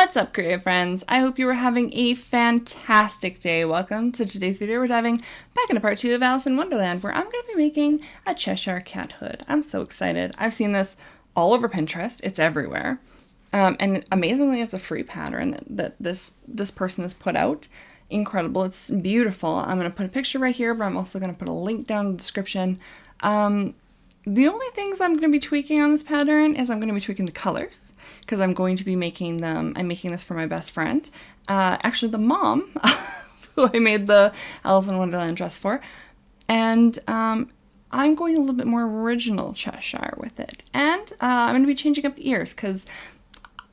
What's up, creative friends? I hope you are having a fantastic day. Welcome to today's video. We're diving back into part 2 of Alice in Wonderland, where I'm going to be making a Cheshire cat hood. I'm so excited. I've seen this all over Pinterest. It's everywhere. And amazingly, it's a free pattern that this person has put out. Incredible. It's beautiful. I'm going to put a picture right here, but I'm also going to put a link down in the description. The only things I'm going to be tweaking on this pattern is I'm going to be tweaking the colors, because I'm going to be making them. I'm making this for my best friend, actually the mom who I made the Alice in Wonderland dress for, and I'm going a little bit more original Cheshire with it, and I'm going to be changing up the ears because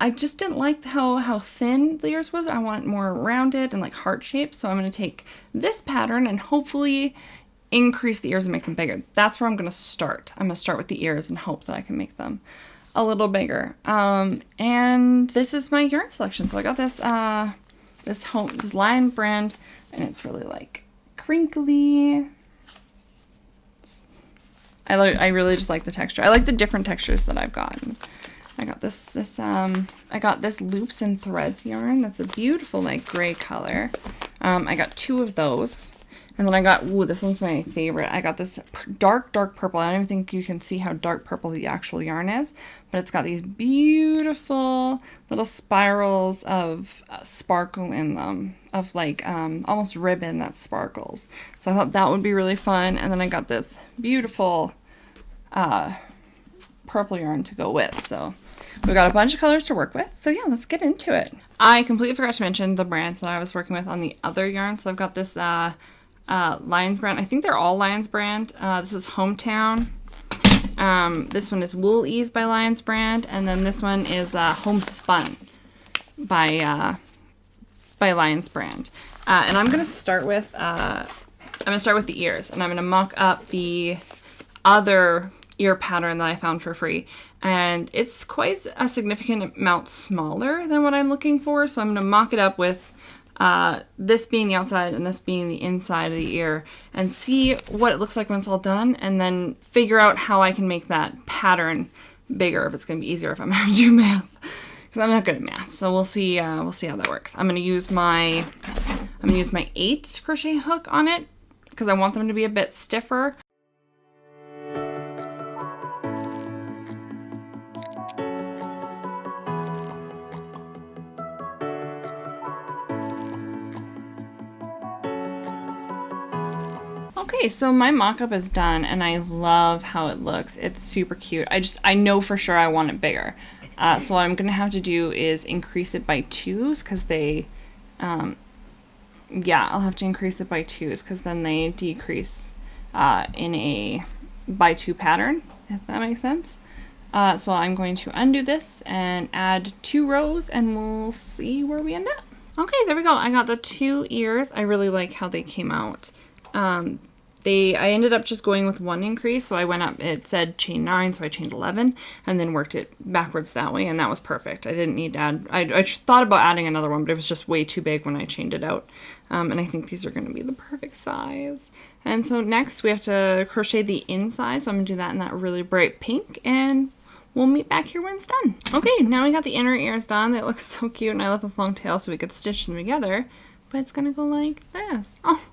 I just didn't like how thin the ears was. I want it more rounded and like heart shaped, so I'm going to take this pattern and hopefully increase the ears and make them bigger. That's where I'm going to start. I'm going to start with the ears and hope that I can make them a little bigger. And this is my yarn selection. So I got this this Lyle brand, and it's really like crinkly. I really just like the texture. I like the different textures that I've gotten. I got I got this loops and threads yarn. That's a beautiful like gray color. I got 2 of those. And then I got, this one's my favorite. I got this dark purple. I don't even think you can see how dark purple the actual yarn is, but it's got these beautiful little spirals of sparkle in them, of like almost ribbon that sparkles. So I thought that would be really fun. And then I got this beautiful purple yarn to go with. So we got a bunch of colors to work with. So yeah, let's get into it. I completely forgot to mention the brands that I was working with on the other yarn. So I've got this Lion's brand. I think they're all Lion's brand. This is Hometown. This one is Wool Ease by Lion's brand, and then this one is Homespun by Lion's brand. And I'm gonna start with the ears, and I'm gonna mock up the other ear pattern that I found for free, and it's quite a significant amount smaller than what I'm looking for. So I'm gonna mock it up with this being the outside and this being the inside of the ear, and see what it looks like when it's all done, and then figure out how I can make that pattern bigger, if it's going to be easier if I'm going to do math, because I'm not good at math. So we'll see how that works. I'm going to use my 8 crochet hook on it because I want them to be a bit stiffer. Okay, so my mock-up is done, and I love how it looks. It's super cute. I know for sure I want it bigger. So what I'm going to have to do is increase it by 2s, because they, yeah, I'll have to increase it by 2s, because then they decrease in a by 2 pattern, if that makes sense. So I'm going to undo this and add 2 rows, and we'll see where we end up. Okay, there we go. I got the 2 ears. I really like how they came out. I ended up just going with 1 increase, so I went up, it said chain 9, so I chained 11, and then worked it backwards that way, and that was perfect. I didn't need to add, I thought about adding another one, but it was just way too big when I chained it out, and I think these are going to be the perfect size. And so next we have to crochet the inside, so I'm going to do that in that really bright pink, and we'll meet back here when it's done. Okay, now we got the inner ears done. They look so cute, and I left this long tail so we could stitch them together, but it's going to go like this. Oh.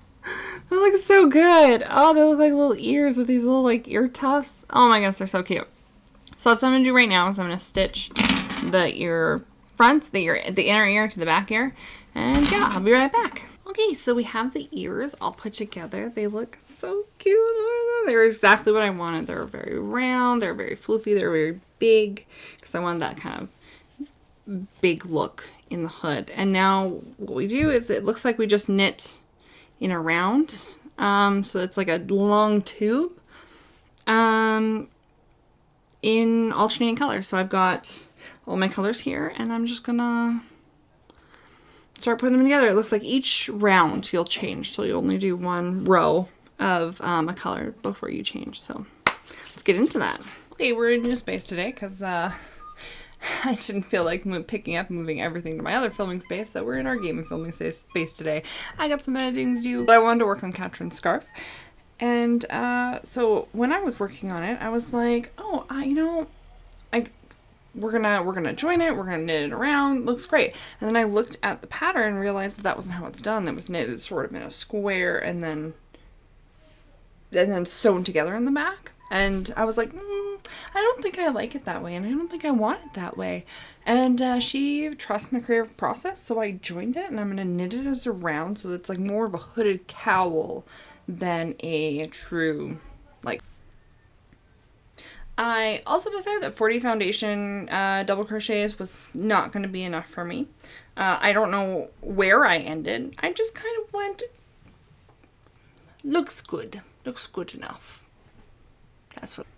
That looks so good. Oh, they look like little ears with these little like ear tufts. Oh my gosh, they're so cute. So that's what I'm gonna do right now is I'm gonna stitch the ear fronts, the inner ear to the back ear, and yeah, I'll be right back. Okay, so we have the ears all put together. They look so cute. They're exactly what I wanted. They're very round, they're very floofy, they're very big, because I wanted that kind of big look in the hood. And now what we do is it looks like we just knit in a round, so it's like a long tube in alternating colors. So I've got all my colors here, and I'm just gonna start putting them together. It looks like each round you'll change, so you only do 1 row of a color before you change. So let's get into that. Okay, we're in new space today because I didn't feel like picking up and moving everything to my other filming space, so we're in our gaming filming space today. I got some editing to do, but I wanted to work on Catherine's scarf. And so when I was working on it, I was like, oh, we're gonna join it, we're gonna knit it around, looks great. And then I looked at the pattern and realized that wasn't how it's done. It was knitted sort of in a square and then sewn together in the back. And I was like, I don't think I like it that way, and I don't think I want it that way. And she trusts my creative process, so I joined it, and I'm gonna knit it as a round, so it's like more of a hooded cowl than a true, like. I also decided that 40 foundation double crochets was not going to be enough for me. I don't know where I ended. I just kind of went, looks good enough. That's what.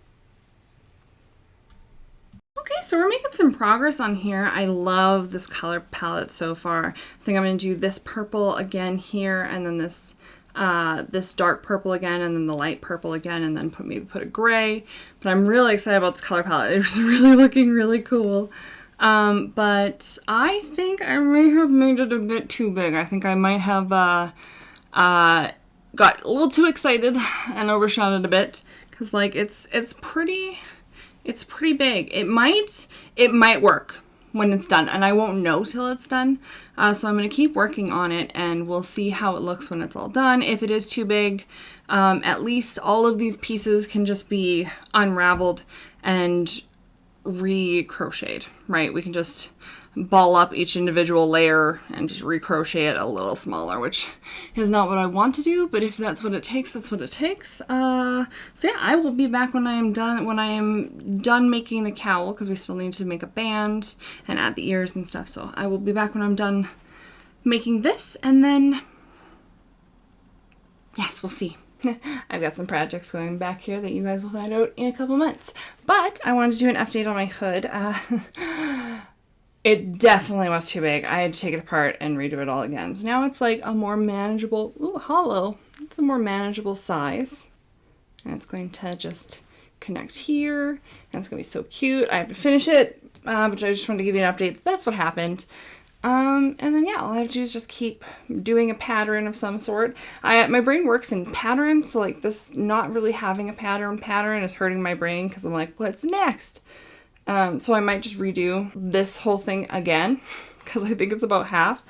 Okay, so we're making some progress on here. I love this color palette so far. I think I'm going to do this purple again here, and then this dark purple again, and then the light purple again, and then maybe put a gray. But I'm really excited about this color palette. It's really looking really cool. But I think I may have made it a bit too big. I think I might have got a little too excited and overshot it a bit, because like it's pretty big. It might work when it's done, and I won't know till it's done. So I'm going to keep working on it, and we'll see how it looks when it's all done. If it is too big, at least all of these pieces can just be unraveled and recrocheted, right? We can just ball up each individual layer and just recrochet it a little smaller, which is not what I want to do, but if that's what it takes, that's what it takes. So yeah, I will be back when I am done making the cowl, because we still need to make a band and add the ears and stuff. So I will be back when I'm done making this, and then yes, we'll see. I've got some projects going back here that you guys will find out in a couple months. But I wanted to do an update on my hood. It definitely was too big. I had to take it apart and redo it all again. So now it's like a more manageable, hollow. It's a more manageable size. And it's going to just connect here. And it's going to be so cute. I have to finish it, but I just wanted to give you an update. That's what happened. And then yeah, all I have to do is just keep doing a pattern of some sort. My brain works in patterns, so like this not really having a pattern is hurting my brain, because I'm like, what's next? So I might just redo this whole thing again, because I think it's about half.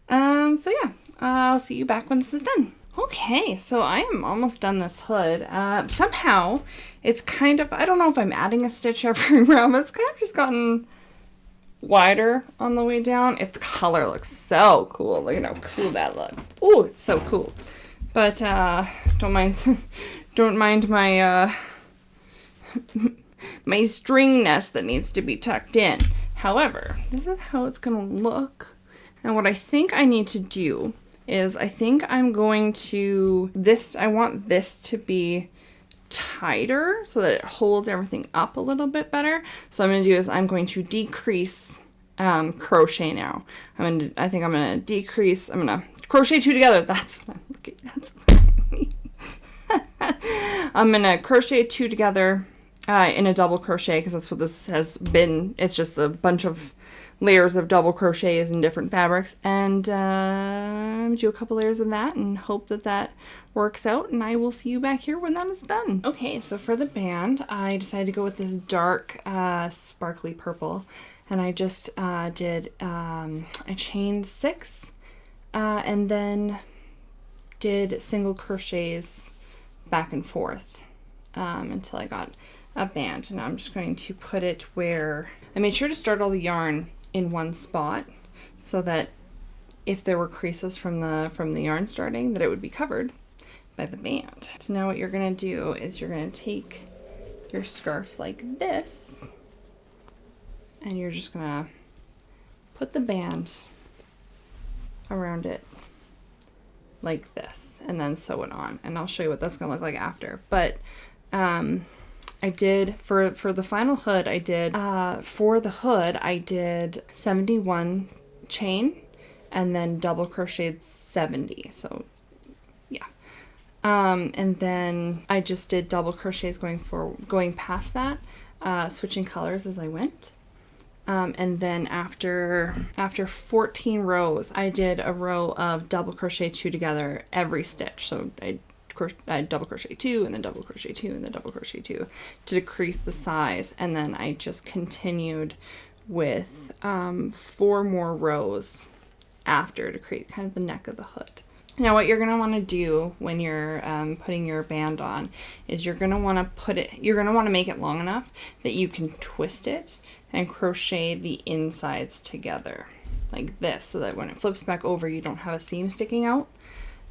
So yeah, I'll see you back when this is done. Okay, so I am almost done this hood. Somehow it's kind of, I don't know if I'm adding a stitch every round, but it's kind of just gotten wider on the way down. Its color looks so cool. Look at how cool that looks. Oh, it's so cool. But don't mind my my string nest that needs to be tucked in. However, this is how it's gonna look. And what I think I need to do is I want this to be tighter so that it holds everything up a little bit better. So what I'm going to do is I'm going to decrease crochet now. I'm going to crochet 2 together. That's what I'm looking at. That's what I mean. I'm going to crochet 2 together in a double crochet, because that's what this has been. It's just a bunch of layers of double crochets in different fabrics, and do a couple layers of that and hope that that works out, and I will see you back here when that is done. Okay, so for the band, I decided to go with this dark sparkly purple, and I just I chained 6 and then did single crochets back and forth until I got a band. And I'm just going to put it where I made sure to start all the yarn in one spot, so that if there were creases from the yarn starting, that it would be covered by the band. So now what you're gonna do is you're gonna take your scarf like this, and you're just gonna put the band around it like this, and then sew it on. And I'll show you what that's gonna look like after. But I did, for the final hood, I did 71 chain, and then double crocheted 70. So yeah. And then I just did double crochets going past that, switching colors as I went. And then after 14 rows, I did a row of double crochet 2 together every stitch. So I double crochet 2 and then double crochet 2 and then double crochet 2 to decrease the size, and then I just continued with 4 more rows after to create kind of the neck of the hood. Now what you're going to want to do when you're putting your band on is you're going to want to make it long enough that you can twist it and crochet the insides together like this, so that when it flips back over you don't have a seam sticking out.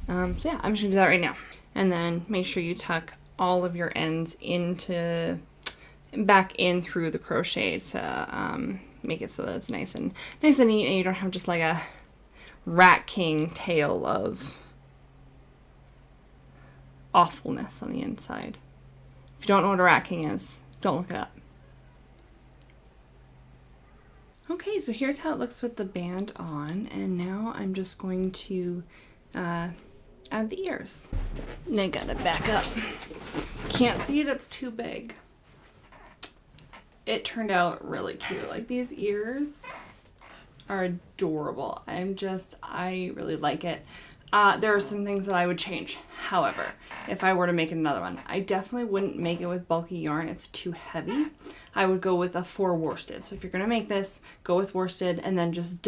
So yeah, I'm just going to do that right now. And then make sure you tuck all of your ends back in through the crochet to make it so that it's nice and neat, and you don't have just like a Rat King tail of awfulness on the inside. If you don't know what a Rat King is, don't look it up. Okay, so here's how it looks with the band on, and now I'm just going to add the ears. And I gotta back up. Can't see it, it's too big. It turned out really cute. Like, these ears are adorable. I really like it. There are some things that I would change. However, if I were to make another one, I definitely wouldn't make it with bulky yarn. It's too heavy. I would go with a 4 worsted. So if you're going to make this, go with worsted and then just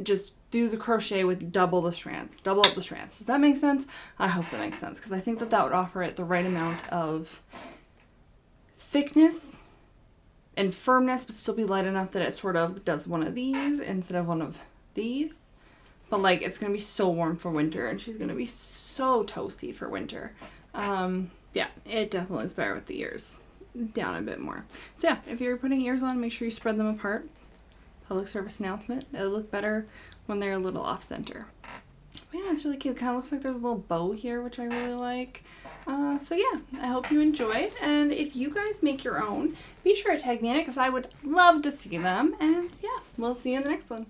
just do the crochet with double the strands. Double up the strands. Does that make sense? I hope that makes sense, because I think that would offer it the right amount of thickness and firmness, but still be light enough that it sort of does one of these instead of one of these. But like, it's gonna be so warm for winter, and she's gonna be so toasty for winter. Yeah, it definitely looks better with the ears down a bit more. So yeah, if you're putting ears on, make sure you spread them apart. Public service announcement. They'll look better when they're a little off center. But yeah, it's really cute. Kind of looks like there's a little bow here, which I really like. So yeah, I hope you enjoyed. And if you guys make your own, be sure to tag me in it, because I would love to see them. And yeah, we'll see you in the next one.